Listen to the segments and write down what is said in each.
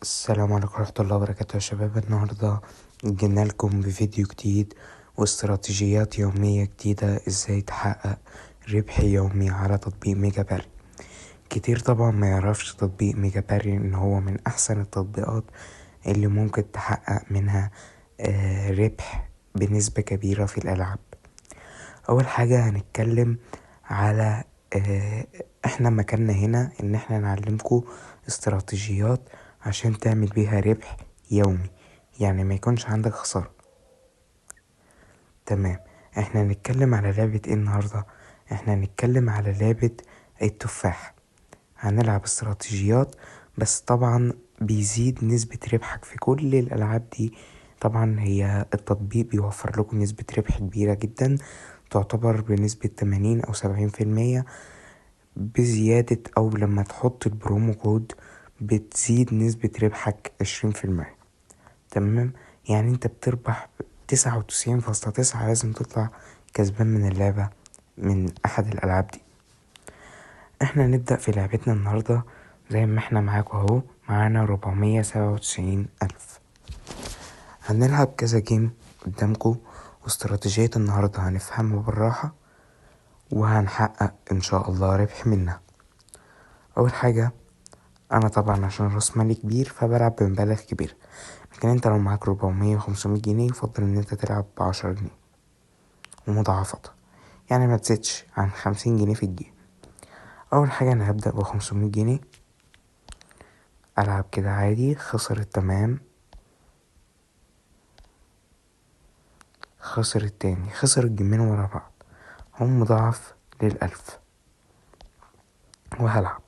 السلام عليكم ورحمة الله وبركاته يا شباب. النهاردة جينا لكم بفيديو جديد واستراتيجيات يومية جديدة ازاي تحقق ربح يومي على تطبيق ميجا باري. كتير طبعا ما يعرفش تطبيق ميجا باري ان هو من احسن التطبيقات اللي ممكن تحقق منها ربح بنسبة كبيرة في الالعاب. اول حاجة هنتكلم على احنا مكاننا هنا ان احنا نعلمكم استراتيجيات عشان تعمل بيها ربح يومي، يعني ما يكونش عندك خسارة. تمام، احنا هنتكلم على لعبة ايه النهاردة؟ احنا هنتكلم على لعبة التفاح. هنلعب استراتيجيات، بس طبعا بيزيد نسبة ربحك في كل الالعاب دي. طبعا هي التطبيق بيوفر لكم نسبة ربح كبيرة جدا، تعتبر بنسبة 80 أو 70% بزيادة، أو لما تحط البرومو كود بتزيد نسبة ربحك 20%. تمام، يعني انت بتربح 99.9، لازم تطلع كسبان من اللعبة، من أحد الألعاب دي. احنا نبدأ في لعبتنا النهاردة زي ما احنا معاكم اهو، معانا 497,000. هنلعب كذا جيم قدامكم، واستراتيجية النهاردة هنفهمها بالراحة وهنحقق ان شاء الله ربح منها. اول حاجة، انا طبعا عشان راس مالي كبير فبلعب بمبالغ كبيرة، لكن انت لو معاك 400 500 جنيه يفضل ان انت تلعب ب10 جنيه ومضاعفتها، يعني ما تزيدش عن 50 جنيه في الجيم. اول حاجة انا هبدأ ب500 جنيه، العب كده عادي. خسرت، تمام. خسر التاني، خسر الجيمين ورا بعض، هم مضاعف لل1000. وهلعب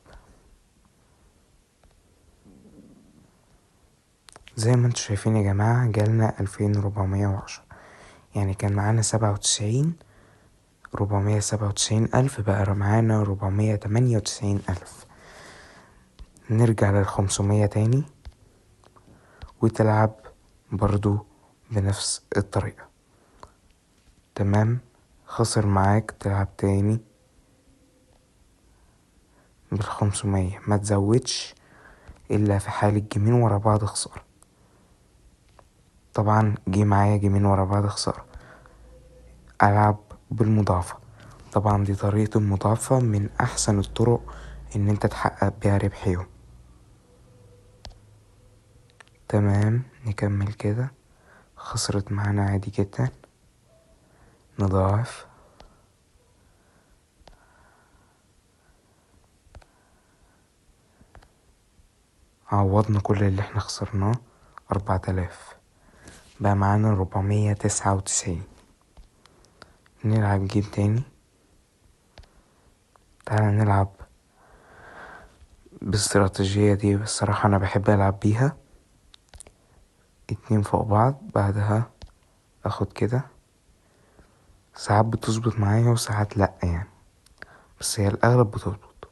زي ما انتوا شايفين يا جماعة، جالنا 2410، يعني كان معانا 97، 497,000 بقى معانا 498,000. نرجع لل500 تاني وتلعب برضو بنفس الطريقة. تمام، خسر معاك، تلعب تاني بال500، ما تزودش إلا في حال الجيمين ورا بعض خسارة. طبعا جه معايا جيمين ورا بعض خسارة، ألعب بالمضاعفة. طبعا دي طريقة المضاعفة من أحسن الطرق إن انت تحقق بيها ربح يوم. تمام، نكمل كده. خسرت معانا عادي جدا، نضاعف. عوضنا كل اللي احنا خسرناه، 4000، بقى معانا 499. نلعب جيم تاني. تعالى نلعب بالاستراتيجية دي، بصراحة أنا بحب ألعب بيها. 2 فوق بعض، بعدها أخد كده. ساعات بتظبط معايا وساعات لأ يعني، بس هي الأغلب بتظبط.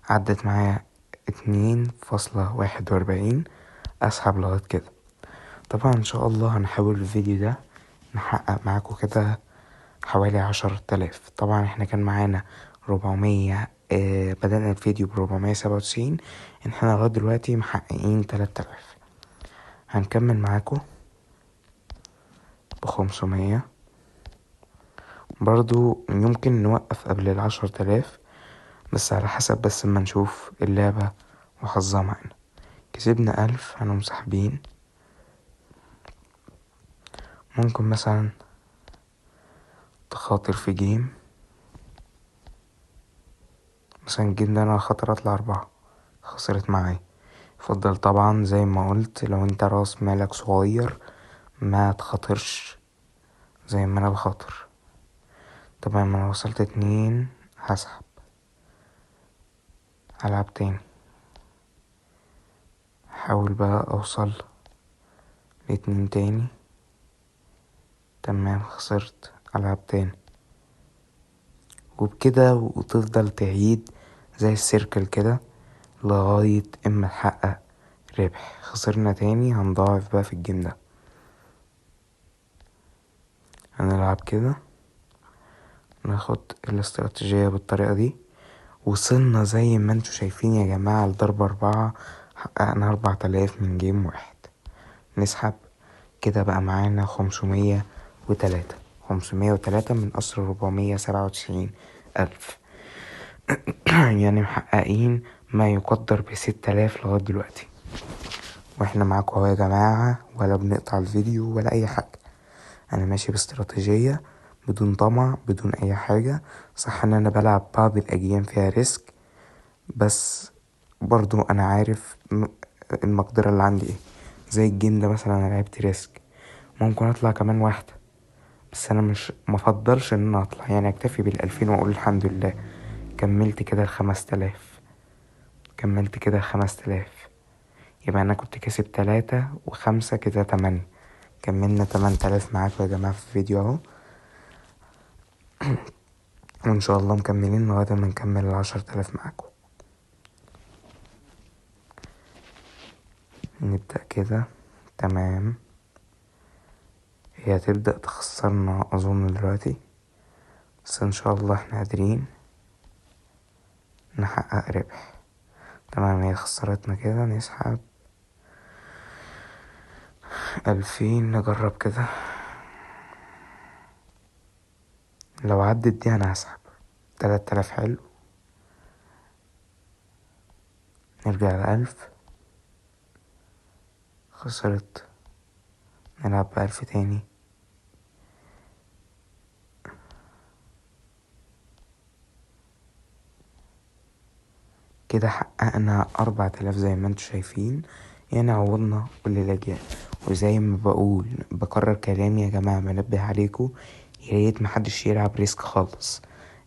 عدت معايا 2.41، أسحب لغاية كده. طبعا إن شاء الله هنحاول الفيديو ده نحقق معاكم كده حوالي 10,000. طبعا احنا كان معانا 400، بدأنا الفيديو ب497، احنا لغاية دلوقتي محققين 3000. هنكمل معاكم ب500. برضو يمكن نوقف قبل ال10,000، بس على حسب، بس ما نشوف اللعبة وحظها معانا. كسبنا 1000، هنقوم ساحبين. ممكن مثلا تخاطر في جيم، مثلا الجيم ده انا خاطر اطلع 4، خسرت معايا. يفضل طبعا زي ما قلت، لو انت راس مالك صغير ما تخاطرش زي ما انا بخاطر. طبعا انا وصلت 2، هسحب، هلعب تاني، حاول بقى اوصل ل2 تاني. تمام، خسرت، العب تاني، وبكده وتفضل تعيد زي السيركل كده لغاية اما تحقق ربح. خسرنا تاني، هنضاعف بقى في الجيم ده. هنلعب كده، ناخد الاستراتيجية بالطريقة دي. وصلنا زي ما انتوا شايفين يا جماعة لضرب 4، حققنا 4000 من جيم واحد. نسحب كده بقى معانا 503 من أصل 497 ألف. يعني محققين ما يقدر ب6000 لغاية دلوقتي، واحنا معاكم اهو يا جماعة، ولا بنقطع الفيديو ولا أي حاجة. أنا ماشي باستراتيجية بدون طمع بدون أي حاجة. صح إن أنا بلعب بعض الأجيال فيها ريسك، بس برضو أنا عارف المقدرة اللي عندي ايه. زي الجيم ده مثلا أنا لعبت ريسك، ممكن أطلع كمان واحدة، بس أنا مش مفضلش إن أنا أطلع، يعني أكتفي بال2000 وأقول الحمد لله. كملت كده ال5000. يبقى أنا كنت كسب 3 و5 كده 8. كملنا 8000 معاكم يا جماعة في الفيديو اهو. وإن شاء الله مكملين لغاية ما نكمل 10,000 معاكم. نبدأ كده. تمام. هي هتبدأ تخسرنا أظن دلوقتي، بس إن شاء الله احنا قادرين نحقق ربح. تمام. هي خسرتنا كده. نسحب 2000. نجرب كده، لو عدت دي أنا هسحب 3000. حلو. نرجع ل1000. خسرت. نلعب ب1000 تاني. كده حققنا 4000 زي ما انتوا شايفين، يعني عوضنا كل الأجيال. وزي ما بكرر كلامي يا جماعة، بنبه عليكم، ياريت محدش يلعب ريسك خالص.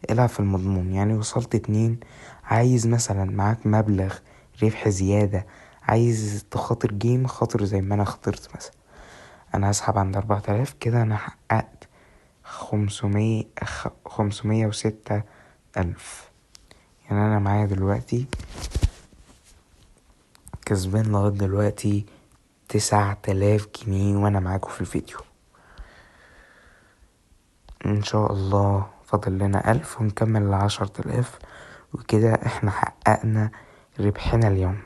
العب في المضمون. يعني وصلت 2، عايز مثلا معاك مبلغ ربح زيادة، عايز تخاطر جيم، خاطر زي ما انا خاطرت مثلا. انا هسحب عند 4000 كده. انا حققت 506 ألف. يعني انا معايا دلوقتي كسبان لغاية دلوقتي 9000 جنيه وانا معاكم في الفيديو. ان شاء الله فاضل لنا 1000 ونكمل 10,000، وكده احنا حققنا ربحنا اليومي.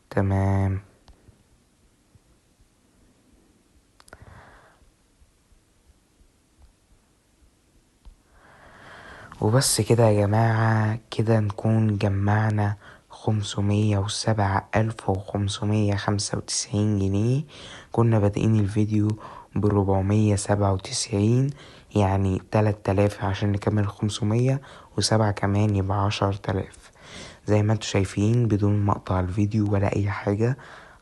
تمام. وبس كده يا جماعة، كده نكون جمعنا 507,595 جنيه. كنا بادئين الفيديو ب497، يعني 3000 عشان نكمل 500 و7 كمان يبقى 10,000. زي ما انتوا شايفين بدون مقطع الفيديو ولا أي حاجة.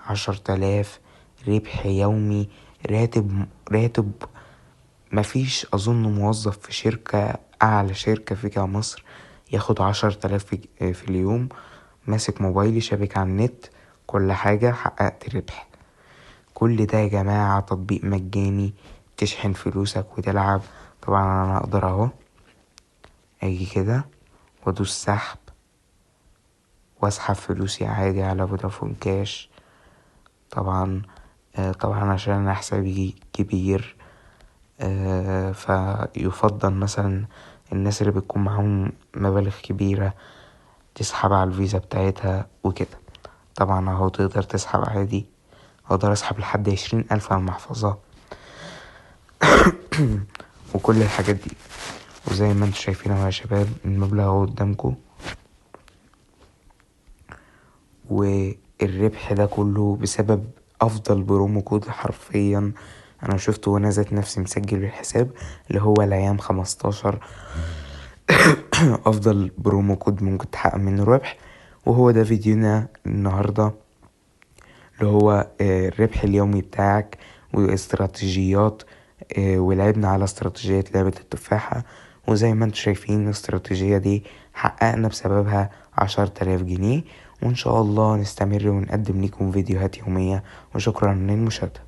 10,000 ربح يومي. راتب مفيش أظن موظف في شركة، أعلى شركة في مصر، ياخد 10,000 في اليوم. ماسك موبايلي، شابك على النت، كل حاجة، حققت ربح. كل ده يا جماعة تطبيق مجاني، تشحن فلوسك وتلعب. طبعا أنا أقدر أهو أجي كده وأدوس سحب وأسحب فلوسي عادي على فودافون كاش. طبعا عشان أنا حسابي كبير، فيفضل مثلا الناس اللي بتكون معاهم مبالغ كبيرة تسحب على الفيزا بتاعتها وكده. طبعا اهو تقدر تسحب عادي. اقدر اسحب لحد 20,000 على المحفظة وكل الحاجات دي. وزي ما انتوا شايفين اهو يا شباب، المبلغ اهو قدامكم، والربح ده كله بسبب افضل برومو كود حرفيا انا شفته وانا ذات نفسي مسجل الحساب، اللي هو الايام 15. افضل برومو كود ممكن تحقق منه ربح. وهو ده فيديونا النهاردة، اللي هو الربح اليومي بتاعك واستراتيجيات. ولعبنا على استراتيجية لعبة التفاحة، وزي ما انتوا شايفين الاستراتيجية دي حققنا بسببها 10,000 جنيه. وان شاء الله نستمر ونقدم لكم فيديوهات يومية. وشكرا للمشاهدة.